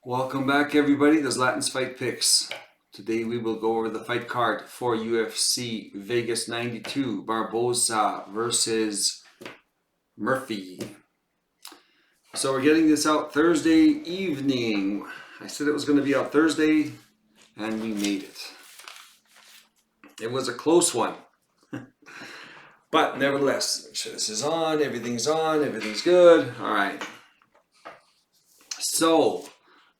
Welcome back, everybody. This is Latin's Fight Picks. Today we will go over the fight card for UFC Vegas 92, Barboza versus Murphy. So we're getting this out Thursday evening. I said it was going to be out Thursday, and we made it. It was a close one. But nevertheless, make sure this is on, everything's good. All right. So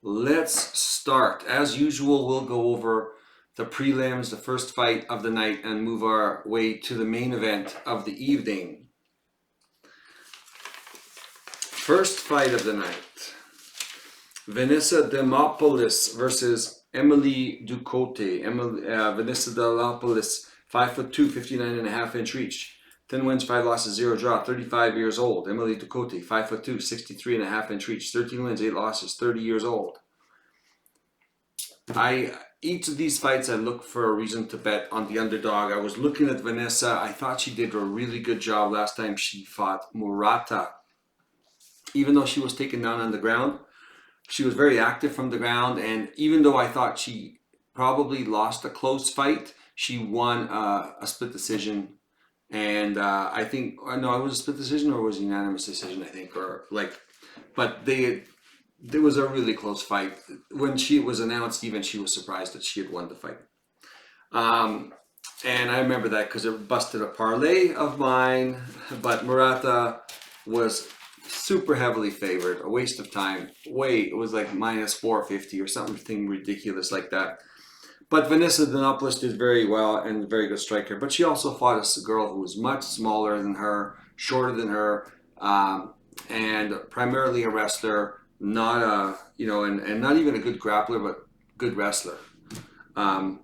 let's start. As usual, we'll go over the prelims, the first fight of the night, and move our way to the main event of the evening. First fight of the night. Vanessa Demopolis versus Emily Douot. Vanessa Demopolis, 5'2", 59.5-inch reach. 10 wins, 5 losses, 0 draw, 35 years old. Emily Douot, 5'2", 63.5-inch reach. 13 wins, 8 losses, 30 years old. Each of these fights, I look for a reason to bet on the underdog. I was looking at Vanessa. I thought she did a really good job last time she fought Murata. Even though she was taken down on the ground, she was very active from the ground. And even though I thought she probably lost a close fight, she won a split decision. And I think, no, it was a split decision or was a unanimous decision, I think. But there was a really close fight. When she was announced, even she was surprised that she had won the fight. And I remember that because it busted a parlay of mine. But Murata was super heavily favored, a waste of time. It was like minus 450 or something ridiculous like that. But Vanessa Demopolis did very well and a very good striker. But she also fought a girl who was much smaller than her, shorter than her, and primarily a wrestler, not and not even a good grappler, but good wrestler. And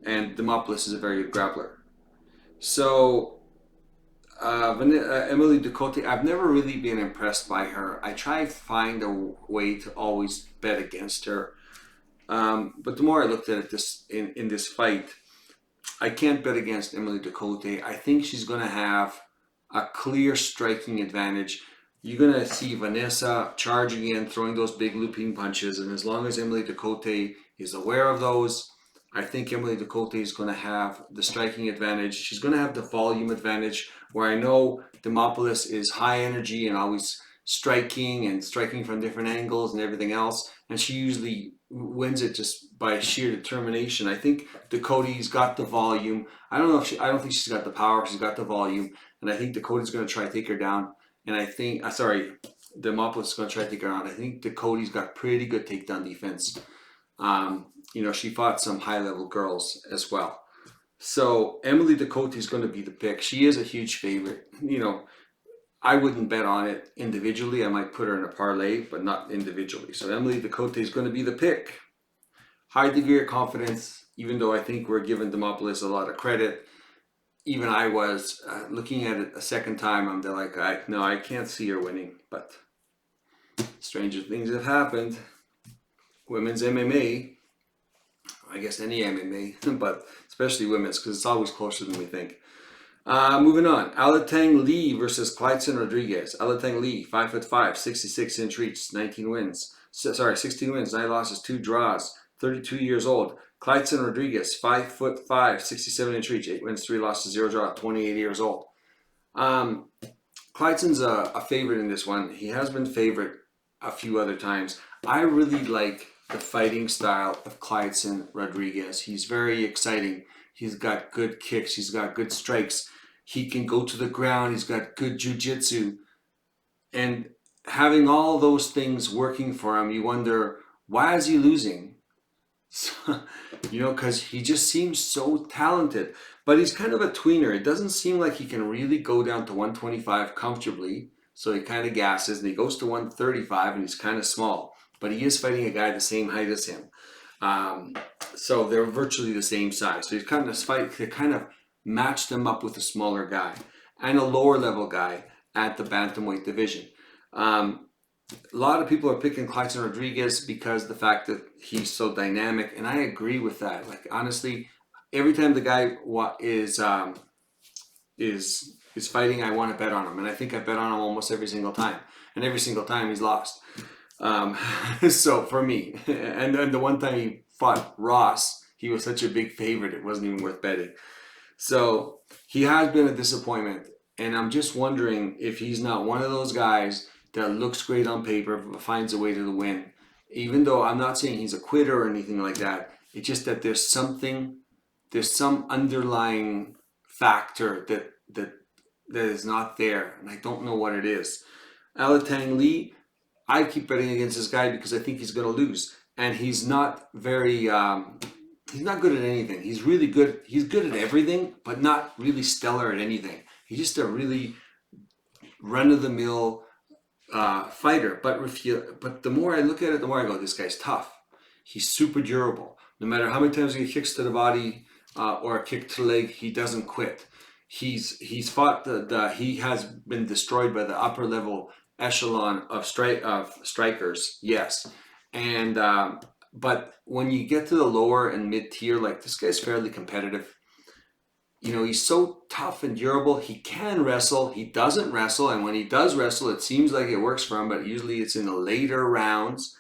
Demopolis is a very good grappler. So Emily Douot, I've never really been impressed by her. I try to find a way to always bet against her. But the more I looked at it in this fight, I can't bet against Emily Douot. I think she's going to have a clear striking advantage. You're going to see Vanessa charging in, throwing those big looping punches. And as long as Emily Douot is aware of those, I think Emily Douot is going to have the striking advantage. She's going to have the volume advantage, where I know Demopolis is high energy and always striking from different angles and everything else. And she usually wins it just by sheer determination. I think Douot's got the volume. I don't think she's got the power. She's got the volume. And I think Douot's going to try to take her down. And I think, Demopolis is going to try to take her out. I think Douot's got pretty good takedown defense. She fought some high-level girls as well. So Emily Douot is going to be the pick. She is a huge favorite. I wouldn't bet on it individually. I might put her in a parlay, but not individually. So Emily Douot is going to be the pick. High degree of confidence, even though I think we're giving Demopolis a lot of credit. Even I was looking at it a second time. I'm like, I can't see her winning. But stranger things have happened. Women's MMA, I guess any MMA, but especially women's, because it's always closer than we think. Moving on, Alatang Lee versus Clydeson Rodriguez. Alatang Lee, 5'5", 66-inch reach, 16 wins, 9 losses, 2 draws, 32 years old. Clydeson Rodriguez, 5'5", 67-inch reach, 8 wins, 3 losses, 0 draw, 28 years old. Clydeson's a favorite in this one. He has been favorite a few other times. I really like the fighting style of Clydeson Rodriguez. He's very exciting. He's got good kicks. He's got good strikes. He can go to the ground. He's got good jiu-jitsu. And having all those things working for him, you wonder, why is he losing? Because he just seems so talented. But he's kind of a tweener. It doesn't seem like he can really go down to 125 comfortably. So he kind of gasses, and he goes to 135, and he's kind of small. But he is fighting a guy the same height as him. So they're virtually the same size. So he's kind of matched him up with a smaller guy and a lower level guy at the bantamweight division. A lot of people are picking Clydeson Rodriguez because of the fact that he's so dynamic, and I agree with that. Like, honestly, every time the guy is fighting, I want to bet on him, and I think I bet on him almost every single time, and every single time he's lost. Um, so for me, and then the one time he fought Ross, he was such a big favorite, it wasn't even worth betting. So he has been a disappointment, and I'm just wondering if he's not one of those guys that looks great on paper but finds a way to win. Even though I'm not saying he's a quitter or anything like that, it's just that there's some underlying factor that is not there, and I don't know what it is. Alatang Lee, I keep betting against this guy because I think he's going to lose, and he's not very. He's not good at anything. He's really good. He's good at everything, but not really stellar at anything. He's just a really run of the mill fighter. But the more I look at it, the more I go, this guy's tough. He's super durable. No matter how many times he kicks to the body or a kick to the leg, he doesn't quit. He's fought he has been destroyed by the upper level echelon of strikers. Yes, and but when you get to the lower and mid tier, like this guy's fairly competitive. You know, he's so tough and durable. He can wrestle. He doesn't wrestle, and when he does wrestle, it seems like it works for him. But usually, it's in the later rounds,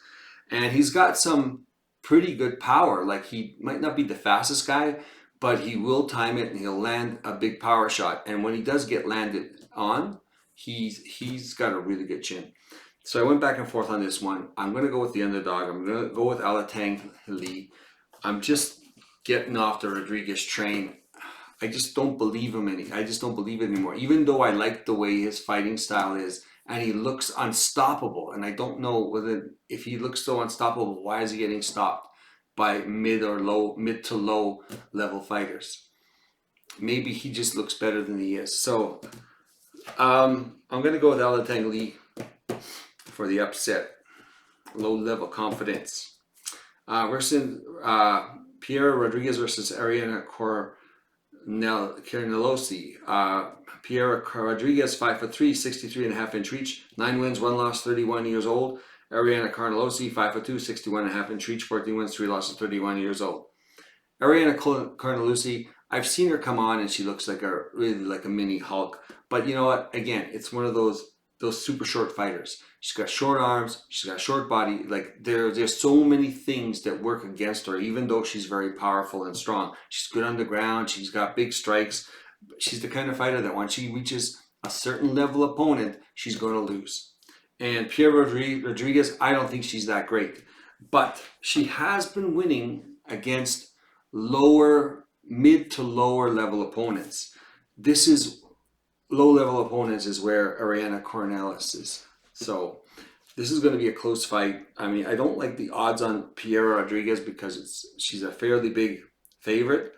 and he's got some pretty good power. Like he might not be the fastest guy, but he will time it and he'll land a big power shot. And when he does get landed on, he's got a really good chin. So I went back and forth on this one. I'm going to go with the underdog. I'm going to go with Alatang Lee. I'm just getting off the Rodriguez train. I just don't believe him I just don't believe it anymore. Even though I like the way his fighting style is, and he looks unstoppable. And I don't know if he looks so unstoppable, why is he getting stopped by mid to low level fighters? Maybe he just looks better than he is. So I'm gonna go with Alatang Lee for the upset. Low level confidence. Versus Pierre Rodriguez versus Ariana Cornelosi. Pierre Rodriguez, 5'3", 63.5-inch reach, 9 wins, 1 loss, 31 years old. Ariana Cornelosi, 5'2", 61.5-inch reach, 14 wins, 3 losses, 31 years old. Ariana Cornelosi, I've seen her come on and she looks like really like a mini Hulk. But you know what? Again, it's one of those super short fighters. She's got short arms. She's got a short body. Like there's so many things that work against her, even though she's very powerful and strong. She's good on the ground. She's got big strikes. She's the kind of fighter that once she reaches a certain level opponent, she's going to lose. And Pierre Rodriguez, I don't think she's that great. But she has been winning against mid to lower level opponents. Low level opponents is where Ariana Cornelis is. So this is going to be a close fight. I mean, I don't like the odds on Pierre Rodriguez because she's a fairly big favorite.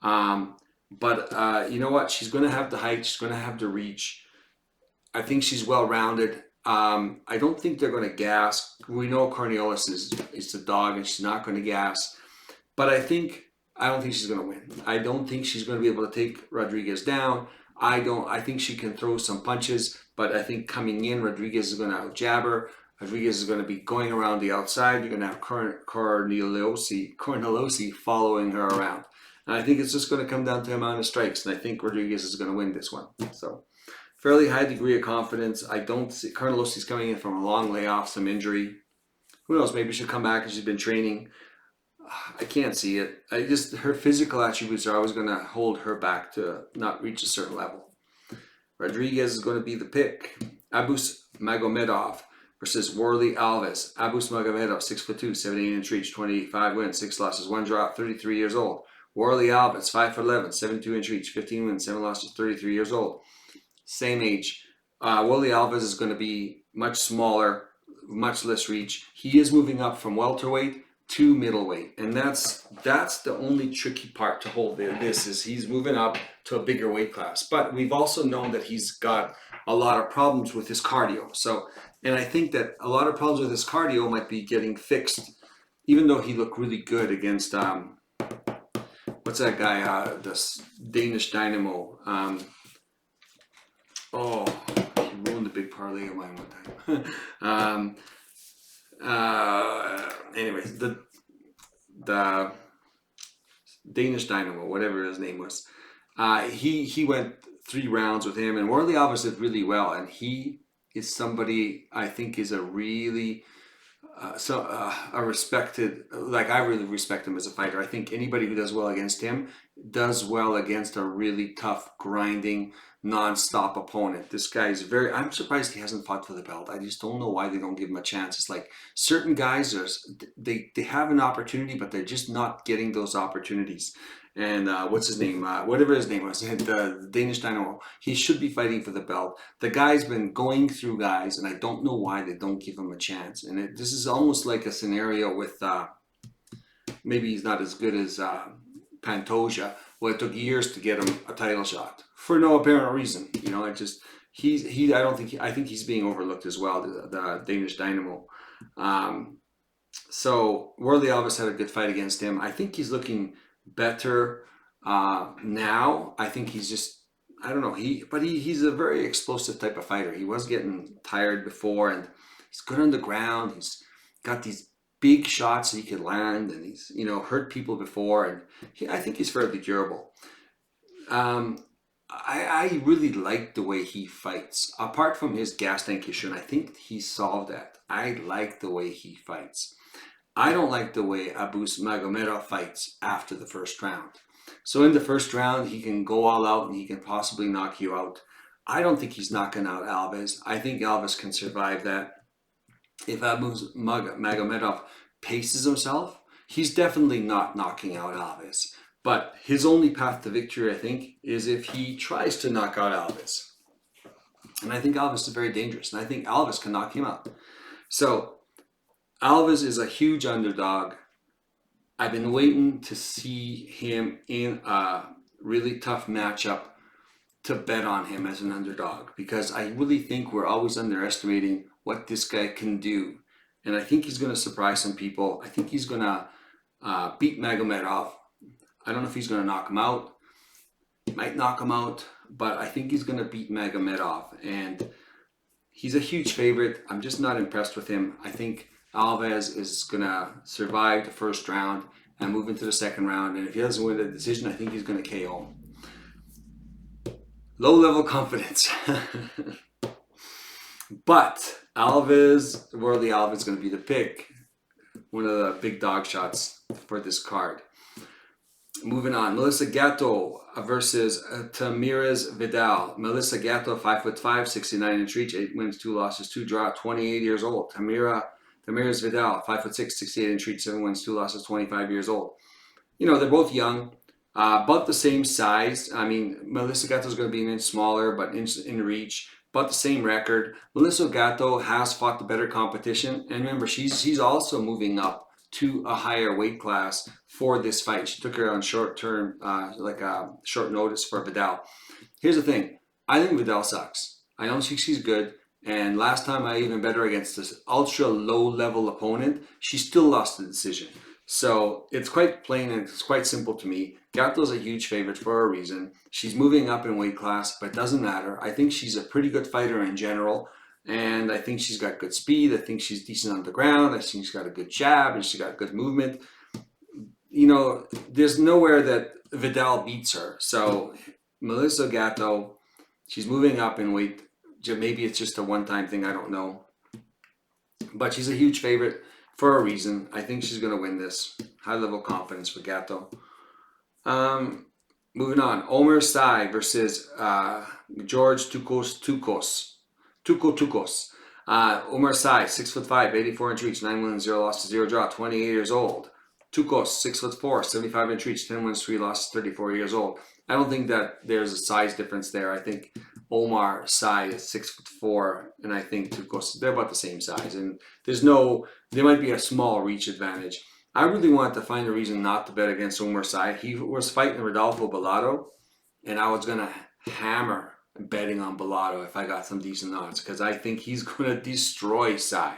But you know what? She's going to have the height. She's going to have the reach. I think she's well-rounded. I don't think they're going to gas. We know Cornelis is the dog and she's not going to gas. But I don't think she's going to win. I don't think she's going to be able to take Rodriguez down. I think she can throw some punches, but I think coming in, Rodriguez is going to out-jab her. Rodriguez is going to be going around the outside. You're going to have Cornelosi following her around. And I think it's just going to come down to the amount of strikes, and I think Rodriguez is going to win this one. So, fairly high degree of confidence. I don't see Cornelosi's coming in from a long layoff, some injury. Who knows? Maybe she'll come back and she's been training. I can't see it. Her physical attributes are always going to hold her back to not reach a certain level. Rodriguez is going to be the pick. Abus Magomedov versus Warley Alves. Abus Magomedov, 6'2", 78-inch reach, 25 wins, 6 losses, 1 drop, 33 years old. Warley Alves, 5'11", 72-inch reach, 15 wins, 7 losses, 33 years old. Same age. Warley Alves is going to be much smaller, much less reach. He is moving up from welterweight to middleweight, and that's the only tricky part to hold there. He's moving up to a bigger weight class, but we've also known that he's got a lot of problems with his cardio. So, and I think that a lot of problems with his cardio might be getting fixed, even though he looked really good against what's that guy? This Danish Dynamo. He ruined the big parlay of mine one time. Anyways, the Danish Dynamo, whatever his name was, he went 3 rounds with him, and Warley Alves did really well. And he is somebody I think is a really a respected, like I really respect him as a fighter. I think anybody who does well against him does well against a really tough, grinding, non-stop opponent. This guy is very, I'm surprised he hasn't fought for the belt. I just don't know why they don't give him a chance. It's like certain guys are, they have an opportunity, but they're just not getting those opportunities. And what's his name? Whatever his name was, the Danish Dynamo. He should be fighting for the belt. The guy's been going through guys, and I don't know why they don't give him a chance. And this is almost like a scenario with maybe he's not as good as Pantoja. Well, it took years to get him a title shot for no apparent reason. You know, it just I think he's being overlooked as well. The Danish Dynamo. So Worley Alves had a good fight against him. I think he's looking better now. I think he's just, I don't know, he's a very explosive type of fighter. He was getting tired before, and he's good on the ground. He's got these big shots that he can land, and he's, you know, hurt people before, and I think he's fairly durable. I really like the way he fights. Apart from his gas tank issue, and I think he solved that. I like the way he fights. I don't like the way Abus Magomedov fights after the first round. So in the first round, he can go all out and he can possibly knock you out. I don't think he's knocking out Alves. I think Alves can survive that. If Abus Magomedov paces himself, he's definitely not knocking out Alves. But his only path to victory, I think, is if he tries to knock out Alves. And I think Alves is very dangerous, and I think Alves can knock him out. So Alves is a huge underdog. I've been waiting to see him in a really tough matchup to bet on him as an underdog, because I really think we're always underestimating what this guy can do. And I think he's going to surprise some people. I think he's going to beat Magomedov. I don't know if he's going to knock him out. He might knock him out, but I think he's going to beat Magomedov. And he's a huge favorite. I'm just not impressed with him. I think Alves is going to survive the first round and move into the second round. And if he doesn't win the decision, I think he's going to KO him. Low level confidence. But Alves, Worley Alves is going to be the pick. One of the big dog shots for this card. Moving on, Melissa Gatto versus Tamires Vidal. Melissa Gatto, 5'5", 69 inch reach, 8 wins, 2 losses, 2 draw, 28 years old. Tamires Vidal, 5'6", 68 inch reach, 7 wins, 2 losses, 25 years old. You know, they're both young, about the same size. I mean, Melissa Gatto is going to be an inch smaller, but in reach, about the same record. Melissa Gatto has fought the better competition, and remember, she's also moving up to a higher weight class for this fight. She took her on short notice for Vidal. Here's the thing. I think Vidal sucks. I don't think she's good. And last time I even bet her against this ultra low level opponent, she still lost the decision. So it's quite plain and it's quite simple to me. Gatto's a huge favorite for a reason. She's moving up in weight class, but it doesn't matter. I think she's a pretty good fighter in general. And I think she's got good speed. I think she's decent on the ground. I think she's got a good jab and she's got good movement. You know, there's nowhere that Vidal beats her. So Melissa Gatto, she's moving up in weight. Maybe it's just a one-time thing. I don't know. But she's a huge favorite for a reason. I think she's going to win this. High-level confidence for Gatto. Moving on. Omer Sy versus George Tukos. Omer Sy, 6'5", 84 inch reach, 9 wins, 0 losses, 0 draw, 28 years old. Tukos, 6'4", 75 inch reach, 10 wins, 3 losses, 34 years old. I don't think that there's a size difference there. I think Omer Sy is 6'4", and I think Tukos, they're about the same size. And there might be a small reach advantage. I really wanted to find a reason not to bet against Omer Sy. He was fighting Rodolfo Bellato, and I was going to hammer betting on Bellato if I got some decent odds, because I think he's going to destroy Sy.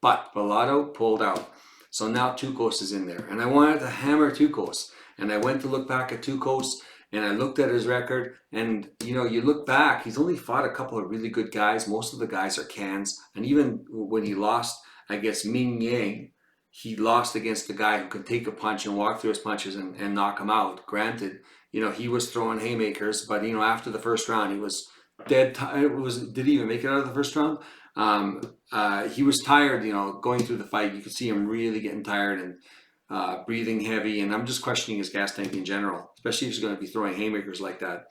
But Bellato pulled out. So now Tukos is in there. And I wanted to hammer Tukos. And I went to look back at Tukos, and I looked at his record. And, you know, you look back, he's only fought a couple of really good guys. Most of the guys are cans. And even when he lost against Ming Yang, he lost against the guy who could take a punch and walk through his punches and knock him out. Granted, you know, he was throwing haymakers, but, you know, after the first round, he was dead. Did he even make it out of the first round? He was tired, going through the fight. You could see him really getting tired and breathing heavy. And I'm just questioning his gas tank in general, especially if he's going to be throwing haymakers like that.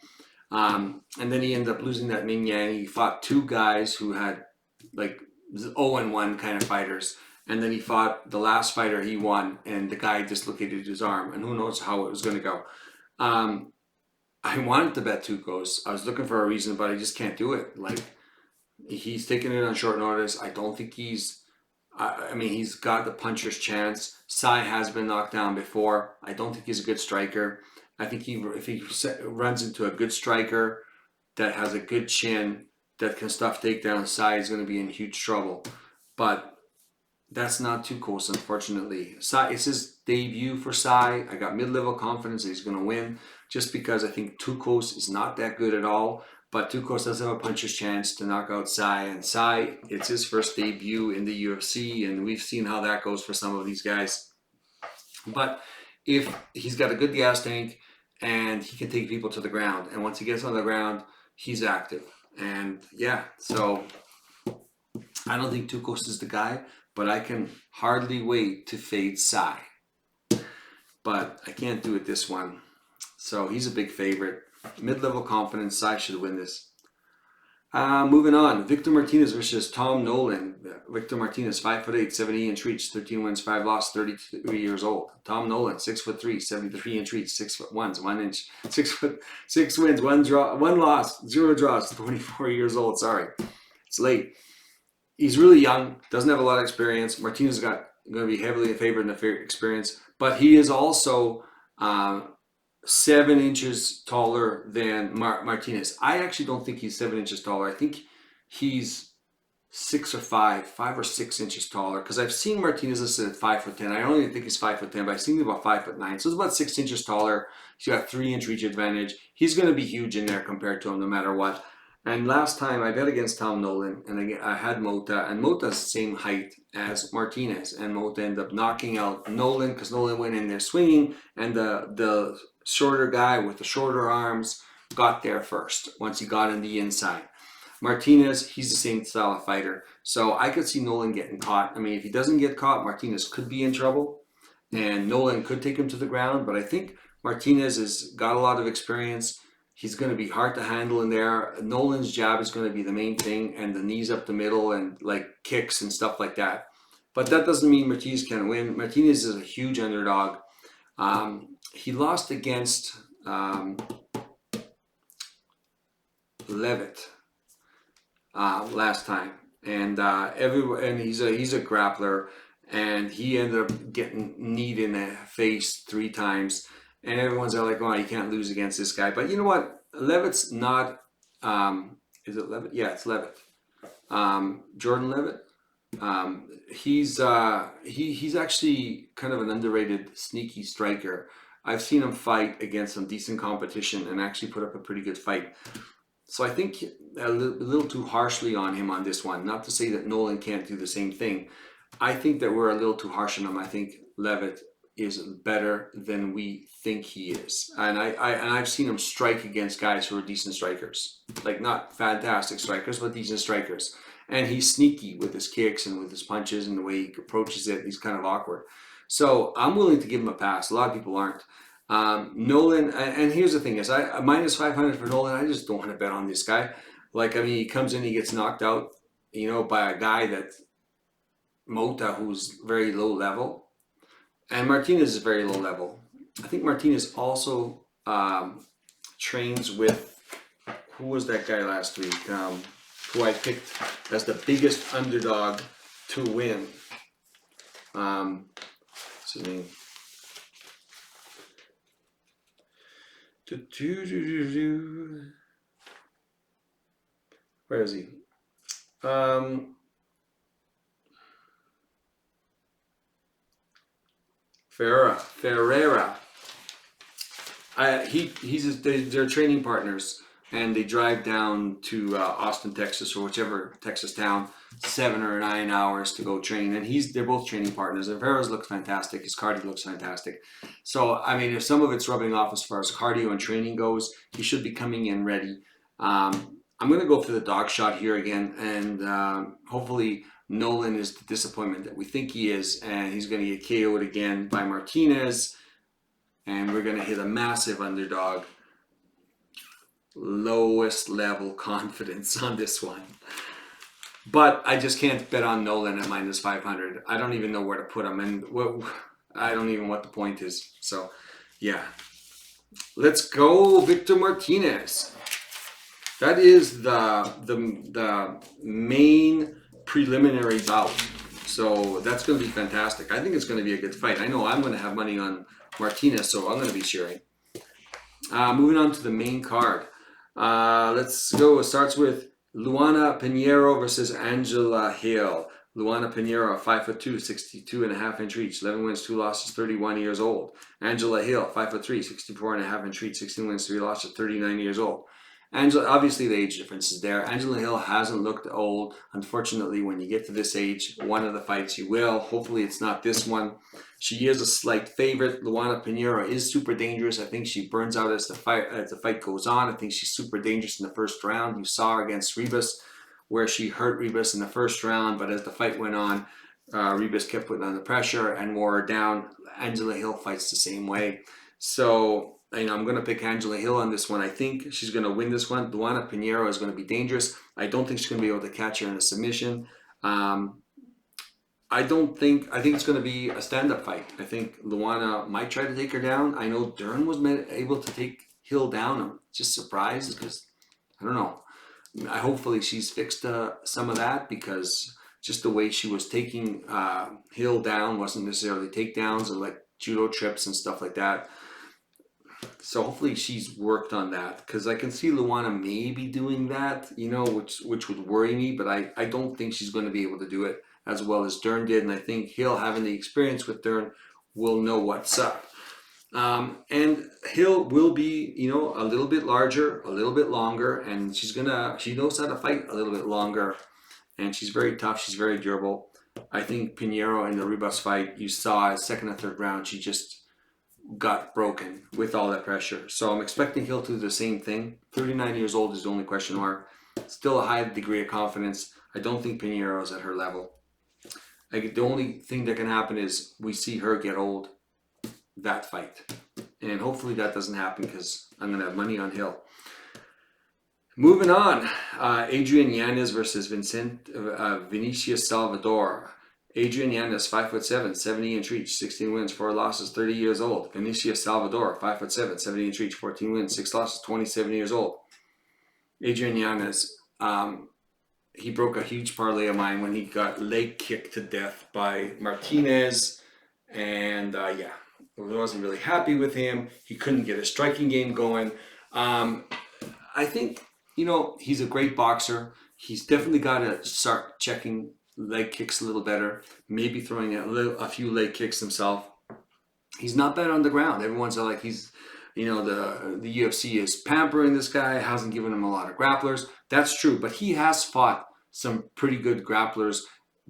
And then he ended up losing that Ming Yang. He fought two guys who had like 0-1 kind of fighters. And then he fought the last fighter he won, and the guy dislocated his arm. And who knows how it was going to go. I wanted to bet Tukos. I was looking for a reason, but I just can't do it. Like, he's taking it on short notice. I don't think he's got the puncher's chance. Sai has been knocked down before. I don't think he's a good striker. I think if he runs into a good striker that has a good chin, that can stuff takedown, Sai is going to be in huge trouble. But that's not Tukos, unfortunately. Sai, it's his debut for Sai. I got mid-level confidence that he's going to win, just because I think Tukos is not that good at all. But Tukos does have a puncher's chance to knock out Sai. And Sai, it's his first debut in the UFC, and we've seen how that goes for some of these guys. But if he's got a good gas tank and he can take people to the ground, and once he gets on the ground, he's active. And yeah, so I don't think Tukos is the guy, but I can hardly wait to fade Sai. But I can't do it this one. So he's a big favorite. Mid-level confidence, Sai should win this. Moving on, Victor Martinez versus Tom Nolan. Victor Martinez, 5'8", 70-inch reach, 13 wins, 5 losses, 33 years old. Tom Nolan, 6'3", 73-inch reach, 6'1", 1 inch, 6 wins, 1 loss, 0 draws, 24 years old. Sorry, it's late. He's really young, doesn't have a lot of experience. Martinez is going to be heavily favored in the experience, but he is also 7 inches taller than Martinez. I actually don't think he's 7 inches taller. I think he's 5 or 6 inches taller, because I've seen Martinez listed at 5'10". I don't even think he's 5'10", but I've seen him about 5'9". So it's about 6 inches taller. He's got 3-inch reach advantage. He's going to be huge in there compared to him no matter what. And last time I bet against Tom Nolan, and I had Mota, and Mota's the same height as Martinez, and Mota ended up knocking out Nolan because Nolan went in there swinging, and the shorter guy with the shorter arms got there first once he got in the inside. Martinez, he's the same style of fighter, so I could see Nolan getting caught. I mean, if he doesn't get caught, Martinez could be in trouble, and Nolan could take him to the ground, but I think Martinez has got a lot of experience. He's going to be hard to handle in there. Nolan's jab is going to be the main thing, and the knees up the middle and like kicks and stuff like that. But that doesn't mean Martinez can win. Martinez is a huge underdog. He lost against Levitt last time, and he's a grappler, and he ended up getting kneed in the face 3 times. And everyone's like, oh, you can't lose against this guy. But you know what? Levitt's not, is it Levitt? Yeah, it's Levitt. Jordan Levitt. He's actually kind of an underrated, sneaky striker. I've seen him fight against some decent competition and actually put up a pretty good fight. So I think a little too harshly on him on this one. Not to say that Nolan can't do the same thing. I think that we're a little too harsh on him. I think Levitt is better than we think he is, and I've seen him strike against guys who are decent strikers, like not fantastic strikers, but decent strikers. And he's sneaky with his kicks and with his punches, and the way he approaches it, he's kind of awkward. So I'm willing to give him a pass. A lot of people aren't. Nolan, and here's the thing: is I minus 500 for Nolan. I just don't want to bet on this guy. Like, I mean, he comes in, he gets knocked out, by a guy that Mota, who's very low level. And Martinez is very low level. I think Martinez also trains with, who was that guy last week? Who I picked as the biggest underdog to win. What's his name? Where is he? Ferreira. They're training partners, and they drive down to Austin, Texas, or whichever Texas town, 7 or 9 hours to go train. And they're both training partners. And Ferreira's looks fantastic. His cardio looks fantastic. So I mean, if some of it's rubbing off as far as cardio and training goes, he should be coming in ready. I'm I'm going to go for the dog shot here again, and hopefully Nolan is the disappointment that we think he is, and he's going to get KO'd again by Martinez, and we're going to hit a massive underdog. Lowest level confidence on this one. But I just can't bet on Nolan at minus 500. I don't even know where to put him, and I don't even know what the point is. So, yeah. Let's go, Victor Martinez. That is the main preliminary bout. So that's going to be fantastic. I think it's going to be a good fight. I know I'm going to have money on Martinez, so I'm going to be cheering. Moving on to the main card. Let's go. It starts with Luana Pinheiro versus Angela Hill. Luana Pinheiro, 5'2", 62.5-inch reach, 11 wins, 2 losses, 31 years old. Angela Hill, 5'3", 64.5-inch reach, 16 wins, 3 losses, 39 years old. Angela, obviously the age difference is there. Angela Hill hasn't looked old. Unfortunately, when you get to this age, one of the fights you will. Hopefully it's not this one. She is a slight favorite. Luana Pinheiro is super dangerous. I think she burns out as the fight goes on. I think she's super dangerous in the first round. You saw her against Ribas, where she hurt Ribas in the first round, but as the fight went on, Ribas kept putting on the pressure and wore her down. Angela Hill fights the same way. So, I'm going to pick Angela Hill on this one. I think she's going to win this one. Luana Pinheiro is going to be dangerous. I don't think she's going to be able to catch her in a submission. I think it's going to be a stand-up fight. I think Luana might try to take her down. I know Dern was able to take Hill down. I'm just surprised because, I don't know. Hopefully she's fixed some of that, because just the way she was taking Hill down wasn't necessarily takedowns and like judo trips and stuff like that. So hopefully she's worked on that, because I can see Luana maybe doing that, which would worry me, but I don't think she's going to be able to do it as well as Dern did. And I think Hill, having the experience with Dern, will know what's up. And Hill will be, a little bit larger, a little bit longer, and she knows how to fight a little bit longer, and she's very tough. She's very durable. I think Pinheiro in the Ribas fight, you saw second and third round, she just got broken with all that pressure. So I'm expecting Hill to do the same thing. 39 years old is the only question mark. Still a high degree of confidence. I don't think Pinheiro is at her level. The only thing that can happen is we see her get old that fight. And hopefully that doesn't happen, because I'm going to have money on Hill. Moving on, Adrian Yanez versus Vinicius Salvador. Adrian Yanez, 5'7", 70-inch reach, 16 wins, 4 losses, 30 years old. Vinicius Salvador, 5'7", 70-inch reach, 14 wins, 6 losses, 27 years old. Adrian Yanez, he broke a huge parlay of mine when he got leg kicked to death by Martinez. And I wasn't really happy with him. He couldn't get a striking game going. I think, he's a great boxer. He's definitely got to start checking leg kicks a little better, maybe throwing a few leg kicks himself. He's not bad on the ground. Everyone's like, he's, the UFC is pampering this guy, hasn't given him a lot of grapplers. That's true, but he has fought some pretty good grapplers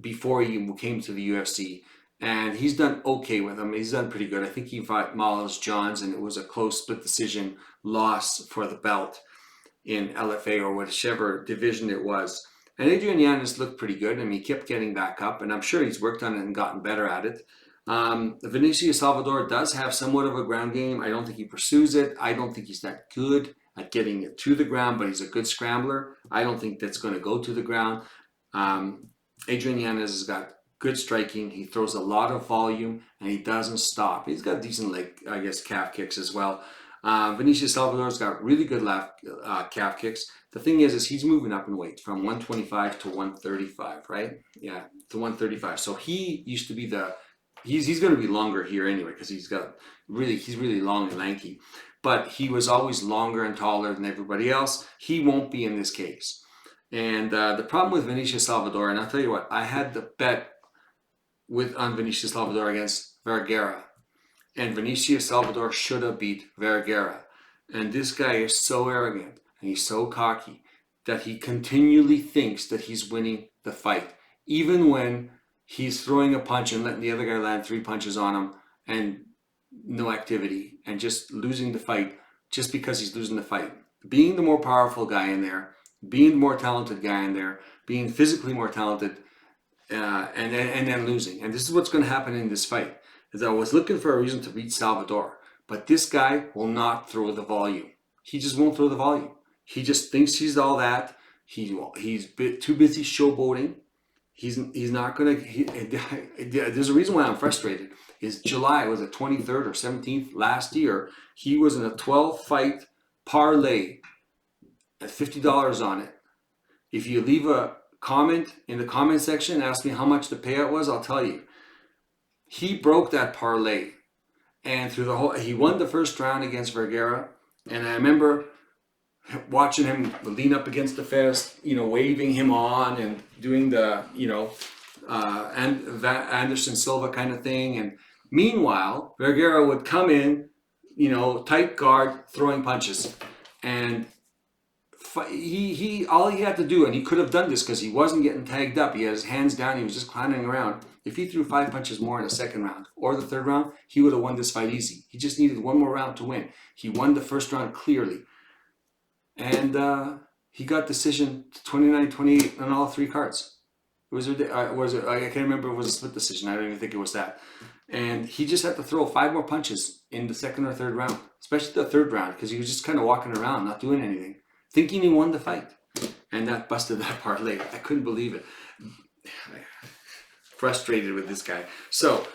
before he came to the UFC, and he's done okay with them. He's done pretty good. I think he fought Miles Janz, and it was a close split decision loss for the belt in LFA or whichever division it was. And Adrian Yanez looked pretty good. He kept getting back up, and I'm sure he's worked on it and gotten better at it. Vinicius Salvador does have somewhat of a ground game. I don't think he pursues it. I don't think he's that good at getting it to the ground, but he's a good scrambler. I don't think that's going to go to the ground. Adrian Yanez has got good striking. He throws a lot of volume, and he doesn't stop. He's got decent, calf kicks as well. Vinicius Salvador's got really good calf kicks. The thing is he's moving up in weight from 125 to 135, right? Yeah, to 135. So he used to be he's going to be longer here anyway, because he's really long and lanky. But he was always longer and taller than everybody else. He won't be in this case. And the problem with Vinicius Salvador, and I'll tell you what, I had the bet on Vinicius Salvador against Vergara. And Vinicius Salvador should have beat Vergara. And this guy is so arrogant and he's so cocky that he continually thinks that he's winning the fight, even when he's throwing a punch and letting the other guy land 3 punches on him and no activity, and just losing the fight just because he's losing the fight. Being the more powerful guy in there, being the more talented guy in there, being physically more talented, and then losing. And this is what's going to happen in this fight. Is I was looking for a reason to beat Salvador, but this guy will not throw the volume. He just won't throw the volume. He just thinks he's all that. He's too busy showboating. He's not gonna. There's a reason why I'm frustrated. Is July was the 23rd or 17th last year. He was in a 12-fight parlay at $50 on it. If you leave a comment in the comment section, ask me how much the payout was, I'll tell you. He broke that parlay, and through the whole, he won the first round against Vergara, and I remember watching him lean up against the fence, waving him on and doing the, and Anderson Silva kind of thing. And meanwhile, Vergara would come in, tight guard, throwing punches, and he all he had to do, and he could have done this because he wasn't getting tagged up. He had his hands down. He was just clowning around. If he threw 5 punches more in the second round or the third round, he would have won this fight easy. He just needed one more round to win. He won the first round clearly. And he got decision 29-28 on all 3 cards. I can't remember if it was a split decision. I don't even think it was that. And he just had to throw 5 more punches in the second or third round, especially the third round, because he was just kind of walking around, not doing anything, thinking he won the fight. And that busted that parlay. I couldn't believe it. Frustrated with this guy. So,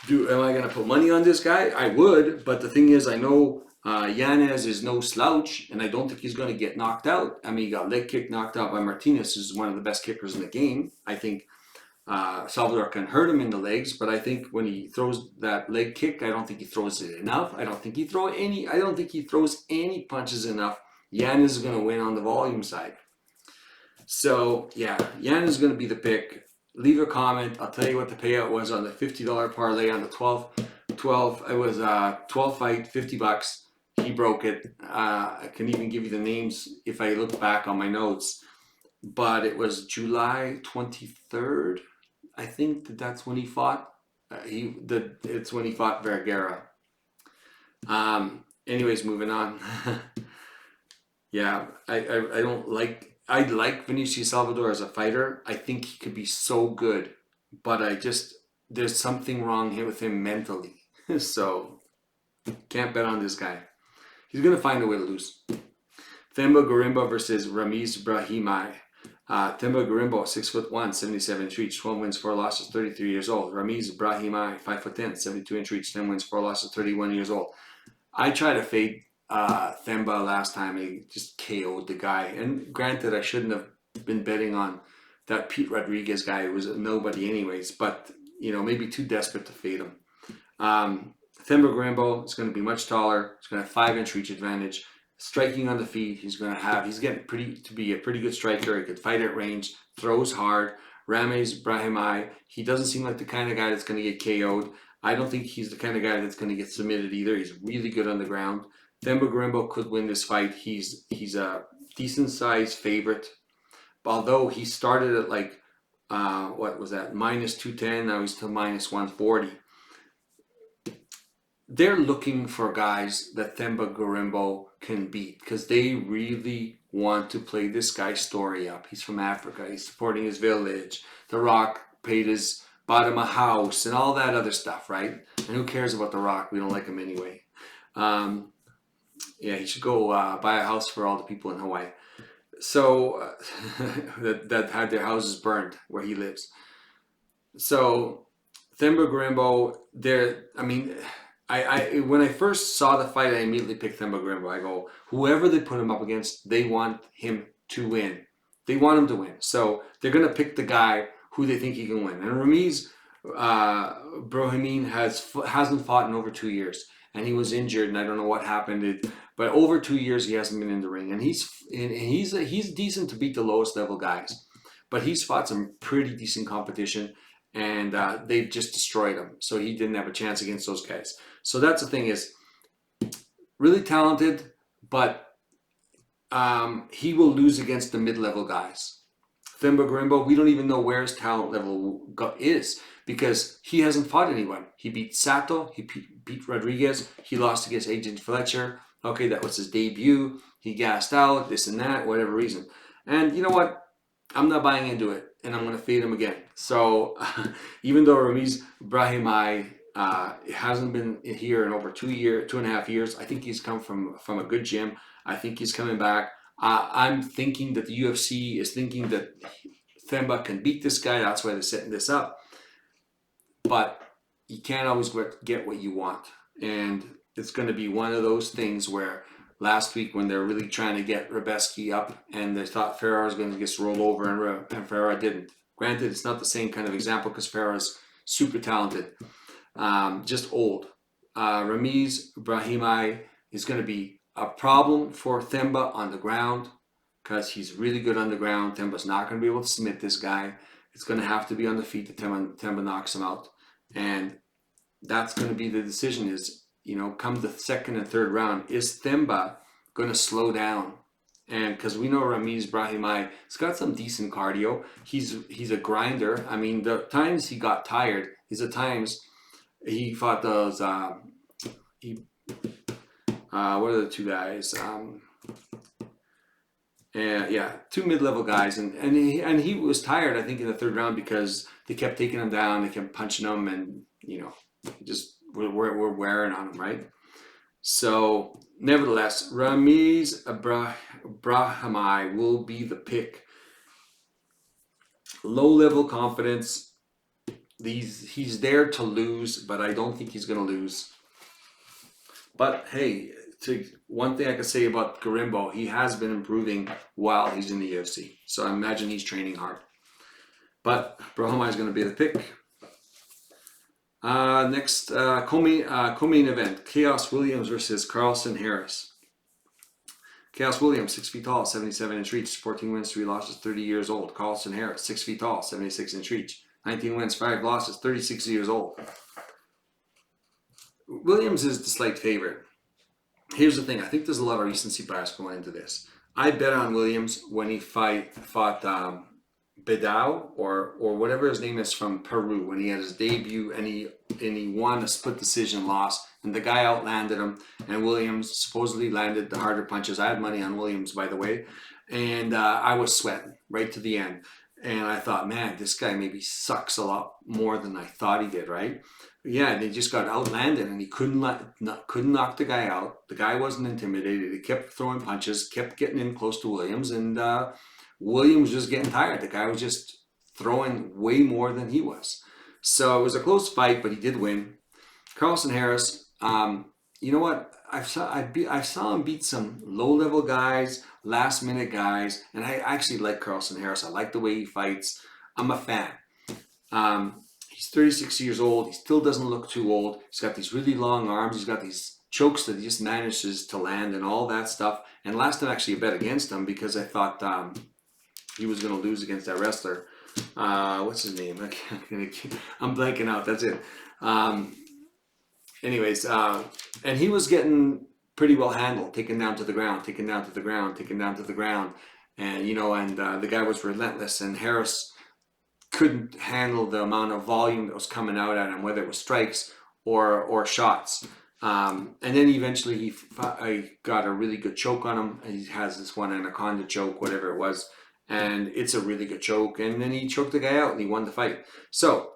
am I going to put money on this guy? I would, but the thing is, I know Janz is no slouch, and I don't think he's going to get knocked out. I mean, he got leg kick knocked out by Martinez, who's one of the best kickers in the game. I think Salvador can hurt him in the legs, but I think when he throws that leg kick, I don't think he throws it enough. I don't think he throws any punches enough. Janz is going to win on the volume side. So yeah, Janz is going to be the pick. Leave a comment. I'll tell you what the payout was on the $50 parlay on the 12. It was 12 fight, $50. He broke it. I can even give you the names if I look back on my notes. But it was July 23rd. I think that's when he fought. It's when he fought Vergara. Anyways, moving on. Yeah, I like Vinicius Salvador as a fighter. I think he could be so good, but there's something wrong here with him mentally. So can't bet on this guy. He's gonna find a way to lose. Themba Gorimbo versus Ramiz Brahimaj. Themba Gorimbo, 6'1", 77 inch reach, 12 wins, 4 losses, 33 years old. Ramiz Brahimaj, 5'10", 72 inch reach, 10 wins, 4 losses, 31 years old. I tried to fade Themba last time. He just KO'd the guy. And granted, I shouldn't have been betting on that Pete Rodriguez guy who was a nobody anyways, but maybe too desperate to fade him. Themba Gorimbo is going to be much taller. He's going to have 5-inch reach advantage. Striking on the feet, he's getting to be a pretty good striker. He could fight at range, throws hard. Ramiz Brahimaj, he doesn't seem like the kind of guy that's going to get KO'd. I don't think he's the kind of guy that's going to get submitted either. He's really good on the ground. Themba Gorimbo could win this fight. He's a decent sized favorite. Although he started at like, what was that, minus 210, now he's to minus 140. They're looking for guys that Themba Gorimbo can beat because they really want to play this guy's story up. He's from Africa. He's supporting his village. The Rock bought him a house and all that other stuff, right? And who cares about The Rock? We don't like him anyway. Yeah, he should go buy a house for all the people in Hawaii. So that had their houses burned where he lives. So Themba Gorimbo, when I first saw the fight, I immediately picked Themba Gorimbo. I go, whoever they put him up against, they want him to win. They want him to win. So they're going to pick the guy who they think he can win. And Ramiz Brahimaj hasn't fought in over 2 years. And he was injured, and I don't know what happened. But over 2 years, he hasn't been in the ring. And he's decent to beat the lowest level guys. But he's fought some pretty decent competition. And they've just destroyed him. So he didn't have a chance against those guys. So that's the thing is, really talented, but he will lose against the mid-level guys. Themba Gorimbo, we don't even know where his talent level is because he hasn't fought anyone. He beat Sato, he beat Rodriguez, he lost against Agent Fletcher. Okay, that was his debut. He gassed out, this and that, whatever reason. And you know what? I'm not buying into it, and I'm going to fade him again. So even though Ramiz Brahimaj hasn't been here in over 2.5 years, I think he's come from a good gym. I think he's coming back. I'm thinking that the UFC is thinking that Themba can beat this guy. That's why they're setting this up. But you can't always get what you want. And it's going to be one of those things where last week when they're really trying to get Rebeski up and they thought Ferrer was going to get rolled over and Ferrer didn't. Granted, it's not the same kind of example because Ferrer's super talented, just old. Ramiz Brahimaj is going to be a problem for Themba on the ground because he's really good on the ground. Themba's not going to be able to submit this guy. It's going to have to be on the feet that Themba knocks him out. And that's going to be the decision is, come the second and third round, is Themba going to slow down? And because we know Ramiz Brahimaj, he's got some decent cardio. He's a grinder. I mean, the times he got tired is the times he fought those, what are the two guys? Two mid-level guys, and he was tired, I think, in the third round because they kept taking him down, they kept punching him, and just we're wearing on him, right? So, nevertheless, Ramiz Brahimaj will be the pick. Low-level confidence. He's there to lose, but I don't think he's going to lose. But hey, one thing I can say about Garimbo, he has been improving while he's in the UFC. So I imagine he's training hard. But Brahimaj is going to be the pick. Next, co-main event, Chaos Williams versus Carlson Harris. Chaos Williams, 6 feet tall, 77-inch reach, 14 wins, 3 losses, 30 years old. Carlson Harris, 6 feet tall, 76-inch reach, 19 wins, 5 losses, 36 years old. Williams is the slight favorite. Here's the thing. I think there's a lot of recency bias going into this. I bet on Williams when he fought Vidal or whatever his name is from Peru when he had his debut and he won a split decision loss and the guy outlanded him and Williams supposedly landed the harder punches. I had money on Williams, by the way, and I was sweating right to the end. And I thought, man, this guy maybe sucks a lot more than I thought he did, right? Yeah, they just got outlanded and he couldn't knock the guy out. The guy wasn't intimidated. He kept throwing punches, kept getting in close to Williams, and Williams was just getting tired. The guy was just throwing way more than he was. So it was a close fight, but he did win. Carlson Harris, you know what? I saw him beat some low-level guys, last-minute guys, and I actually like Carlson Harris. I like the way he fights. I'm a fan. He's 36 years old. He still doesn't look too old. He's got these really long arms. He's got these chokes that he just manages to land and all that stuff. And last time actually I bet against him because I thought he was going to lose against that wrestler. What's his name? I'm blanking out. That's it. Anyways, and he was getting pretty well handled, taken down to the ground. And, the guy was relentless, and Harris couldn't handle the amount of volume that was coming out at him, whether it was strikes or shots. And then eventually he got a really good choke on him. He has this one anaconda choke, whatever it was, and it's a really good choke. And then he choked the guy out and he won the fight. So,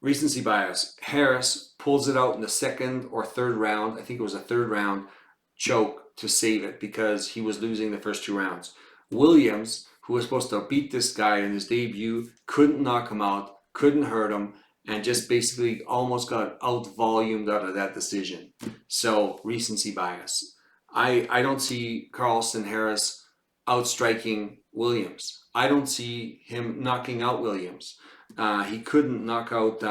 recency bias. Harris pulls it out in the second or third round. I think it was a third round choke to save it because he was losing the first 2 rounds. Williams, who was supposed to beat this guy in his debut, couldn't knock him out, couldn't hurt him, and just basically almost got out-volumed out of that decision. So, recency bias. I don't see Carlson Harris outstriking Williams. I don't see him knocking out Williams. He couldn't knock out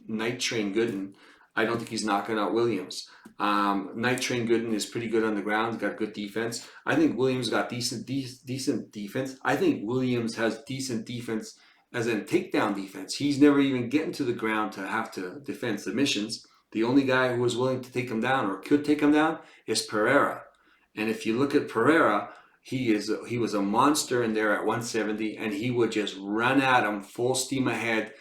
Night Train Gooden. I don't think he's knocking out Williams. Night Train Gooden is pretty good on the ground. Got good defense. I think Williams got decent defense. I think Williams has decent defense as in takedown defense. He's never even getting to the ground to have to defend submissions. The only guy who was willing to take him down or could take him down is Pereira. And if you look at Pereira, he was a monster in there at 170, and he would just run at him full steam ahead,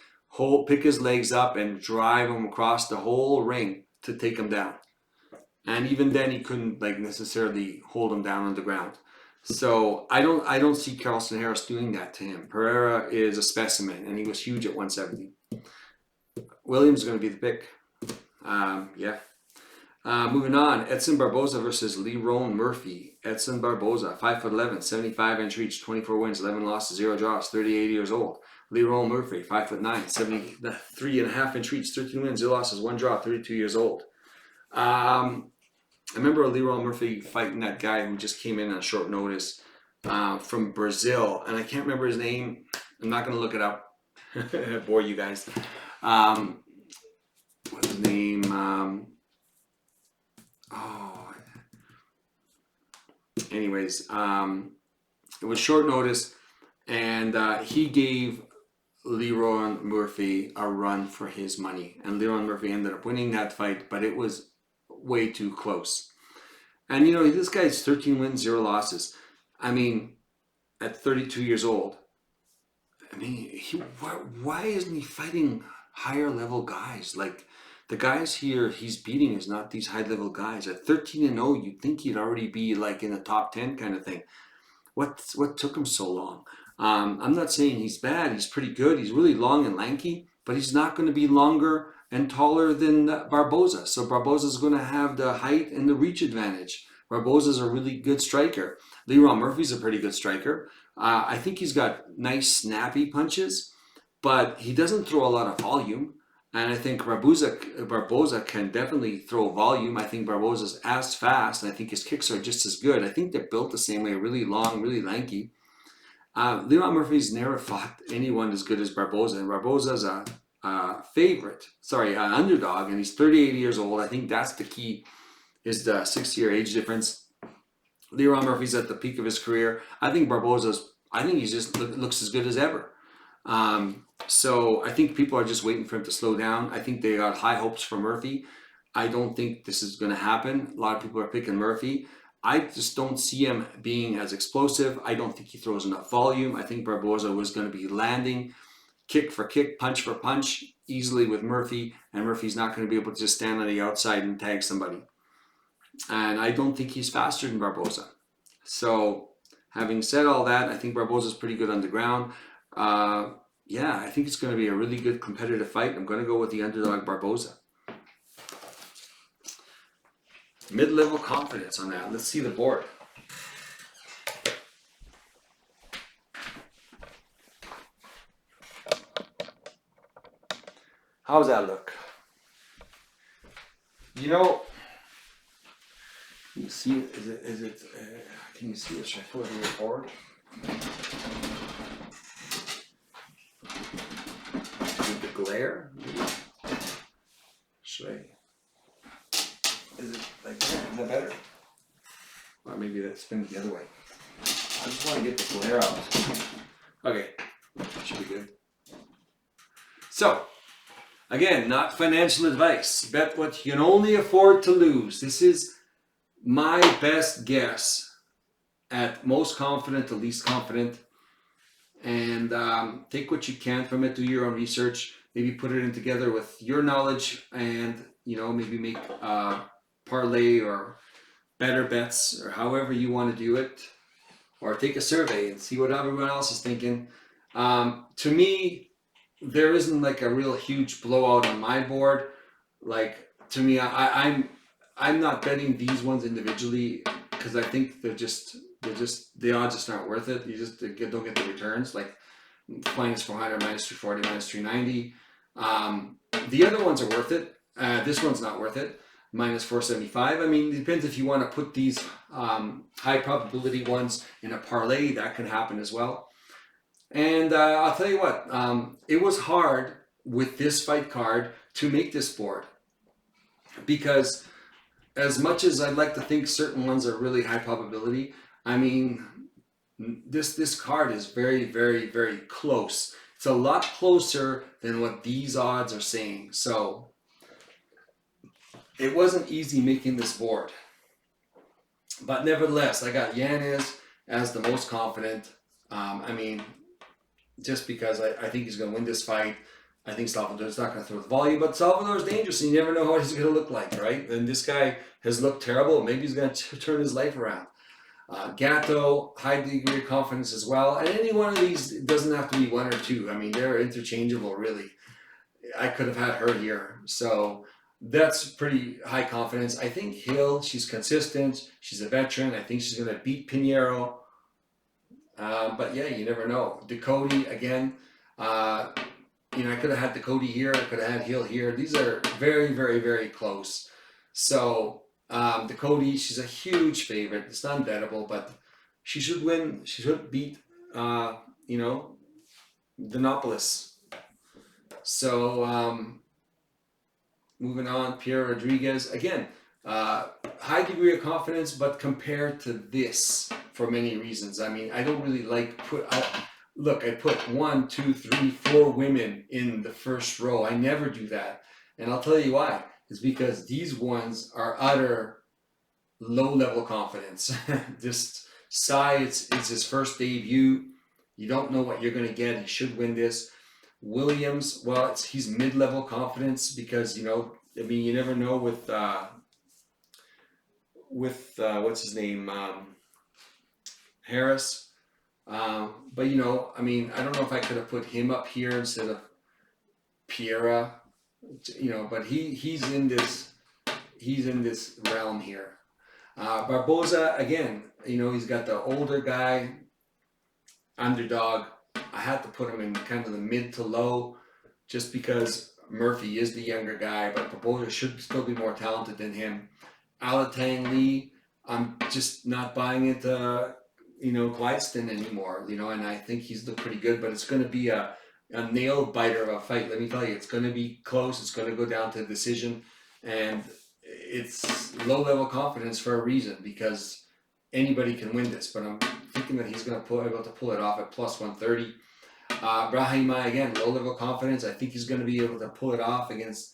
pick his legs up, and drive him across the whole ring to take him down. And even then, he couldn't necessarily hold him down on the ground. So I don't see Carlson Harris doing that to him. Pereira is a specimen, and he was huge at 170. Williams is going to be the pick. Yeah. Moving on, Edson Barboza versus Lerone Murphy. Edson Barboza, 5'11", 75-inch reach, 24 wins, 11 losses, 0 draws, 38 years old. Lerone Murphy, 5'9", 73.5-inch reach, 13 wins, 0 losses, 1 draw, 32 years old. I remember Lerone Murphy fighting that guy who just came in on short notice from Brazil, and I can't remember his name. I'm not going to look it up. Bore you guys. What's his name? Anyways, it was short notice, and he gave Lerone Murphy a run for his money, and Lerone Murphy ended up winning that fight, but it was way too close. And you know, this guy's 13 wins, 0 losses. I mean, at 32 years old, I mean, why isn't he fighting higher level guys? Like, the guys here he's beating is not these high level guys. At 13-0, you'd think he'd already be like in the top 10 kind of thing. What took him so long? I'm not saying he's bad. He's pretty good. He's really long and lanky, but he's not going to be longer and taller than Barboza. So Barboza's going to have the height and the reach advantage. Barboza's a really good striker. Lerone Murphy's a pretty good striker. I think he's got nice snappy punches, but he doesn't throw a lot of volume. And I think Barboza can definitely throw volume. I think Barboza's as fast, and I think his kicks are just as good. I think they're built the same way, really long, really lanky. Lerone Murphy's never fought anyone as good as Barboza, and Barboza's a underdog, and he's 38 years old. I think that's the key, is the 6-year age difference. Lerone Murphy's at the peak of his career. I think he just looks as good as ever. So I think people are just waiting for him to slow down. I think they got high hopes for Murphy. I don't think this is going to happen. A lot of people are picking Murphy. I just don't see him being as explosive. I don't think he throws enough volume. I think Barboza was going to be landing kick for kick, punch for punch easily with Murphy, and Murphy's not going to be able to just stand on the outside and tag somebody. And I don't think he's faster than Barboza. So having said all that, I think Barboza's pretty good on the ground. Yeah, I think it's going to be a really good competitive fight. I'm going to go with the underdog Barboza. Mid-level confidence on that. Let's see the board. How's that look? You know, can you see it? Can you see it? Should I put it in the board? Glare? Should I? Is it like that? Is that better? Or maybe that spins the other way. I just want to get the glare out. Okay, should be good. So, again, not financial advice. Bet what you can only afford to lose. This is my best guess at most confident to least confident. And take what you can from it, do your own research, maybe put it in together with your knowledge, and maybe make parlay or better bets, or however you want to do it, or take a survey and see what everyone else is thinking. To me, there isn't like a real huge blowout on my board. Like, to me, I'm not betting these ones individually because I think the odds just aren't worth it. You just don't get the returns, like minus 400, minus 240, minus 390. The other ones are worth it. This one's not worth it. Minus 475. I mean, it depends if you want to put these high probability ones in a parlay. That can happen as well. And I'll tell you what, it was hard with this fight card to make this board, because as much as I'd like to think certain ones are really high probability, I mean, this card is very, very, very close. It's a lot closer than what these odds are saying. So it wasn't easy making this board. But nevertheless, I got Janz as the most confident. I mean, just because I think he's going to win this fight. I think Salvador's not going to throw the volume, but Salvador's dangerous, and you never know what he's going to look like, right? And this guy has looked terrible. Maybe he's going to turn his life around. Gatto, high degree of confidence as well. And any one of these, it doesn't have to be one or two. I mean, they're interchangeable, really. I could have had her here. So that's pretty high confidence. I think Hill, she's consistent. She's a veteran. I think she's going to beat Pinheiro. But yeah, you never know. Ducote, again, I could have had Ducote here. I could have had Hill here. These are very, very, very close. So Ducote, she's a huge favorite. It's not unbettable, but she should win. She should beat, Demopolis. So moving on, Pierre Rodriguez. Again, high degree of confidence, but compared to this, for many reasons. I mean, I don't really like I put 1, 2, 3, 4 women in the first row. I never do that. And I'll tell you why. It's because these ones are utter low-level confidence. Just Sai, it's his first debut. You don't know what you're going to get. He should win this. Williams, well, he's mid-level confidence because, you never know with what's his name, Harris. But, I don't know if I could have put him up here instead of Piera, but he's in this realm here. Barboza, again, he's got the older guy, underdog. I had to put him in kind of the mid to low just because Murphy is the younger guy, but Barboza should still be more talented than him. Alatang Lee, I'm just not buying into, Gleiston anymore, and I think he's looked pretty good, but it's going to be a nail biter of a fight. Let me tell you, it's going to be close. It's going to go down to a decision, and it's low-level confidence for a reason because anybody can win this, but I'm thinking that he's going to be able to pull it off at plus 130. Brahima, again, low-level confidence. I think he's going to be able to pull it off against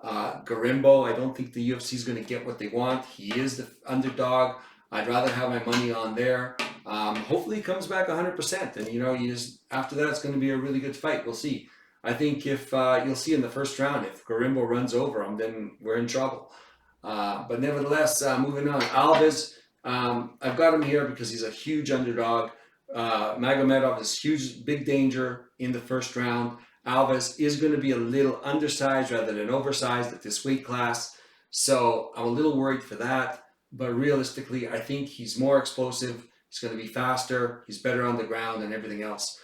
Garimbo. I don't think the UFC is going to get what they want. He is the underdog. I'd rather have my money on there. Hopefully he comes back 100%. And, after that, it's going to be a really good fight. We'll see. I think if you'll see in the first round, if Garimbo runs over him, then we're in trouble. But nevertheless, moving on. Alves, I've got him here because he's a huge underdog. Magomedov is huge, big danger in the first round. Alves is going to be a little undersized rather than oversized at this weight class. So I'm a little worried for that. But realistically, I think he's more explosive. He's going to be faster. He's better on the ground and everything else.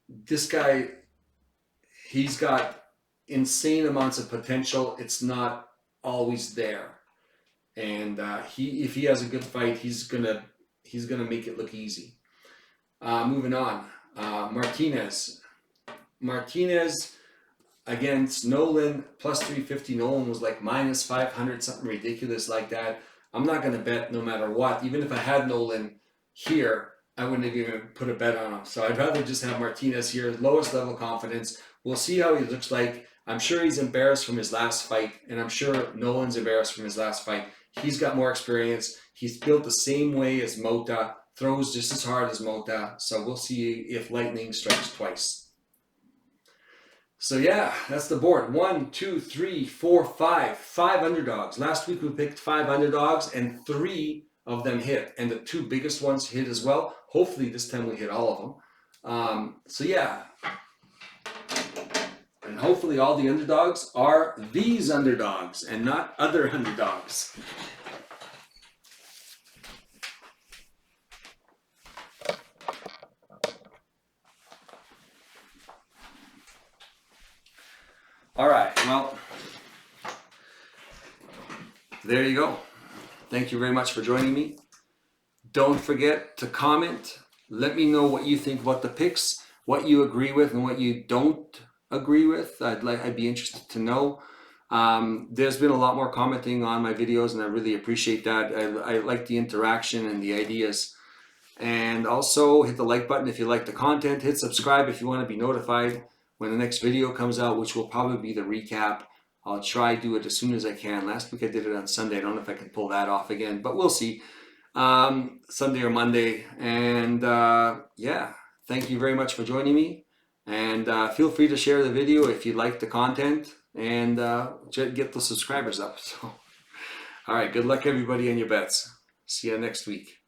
This guy, he's got insane amounts of potential. It's not always there. And if he has a good fight, he's gonna make it look easy. Moving on, Martinez against Nolan plus 350. Nolan was like minus 500, something ridiculous like that. I'm not gonna bet no matter what. Even if I had Nolan here, I wouldn't have even put a bet on him. So I'd rather just have Martinez here, lowest level confidence. We'll see how he looks like. I'm sure he's embarrassed from his last fight, and I'm sure Nolan's embarrassed from his last fight. He's got more experience. He's built the same way as Mota, throws just as hard as Mota. So we'll see if lightning strikes twice. So yeah, that's the board. 1, 2, 3, 4, 5. 5 underdogs. Last week we picked 5 underdogs and 3 of them hit. And the 2 biggest ones hit as well. Hopefully this time we hit all of them. So yeah. And hopefully all the underdogs are these underdogs and not other underdogs. All right, well, there you go. Thank you very much for joining me. Don't forget to comment. Let me know what you think about the picks, what you agree with and what you don't agree with. I'd be interested to know. There's been a lot more commenting on my videos and I really appreciate that. I like the interaction and the ideas. And also hit the like button if you like the content. Hit subscribe if you want to be notified when the next video comes out, which will probably be the recap. I'll try to do it as soon as I can. Last week I did it on Sunday. I don't know if I can pull that off again, but we'll see. Sunday or Monday. And yeah, thank you very much for joining me. And feel free to share the video if you like the content and get the subscribers up. So, all right, good luck everybody on your bets. See you next week.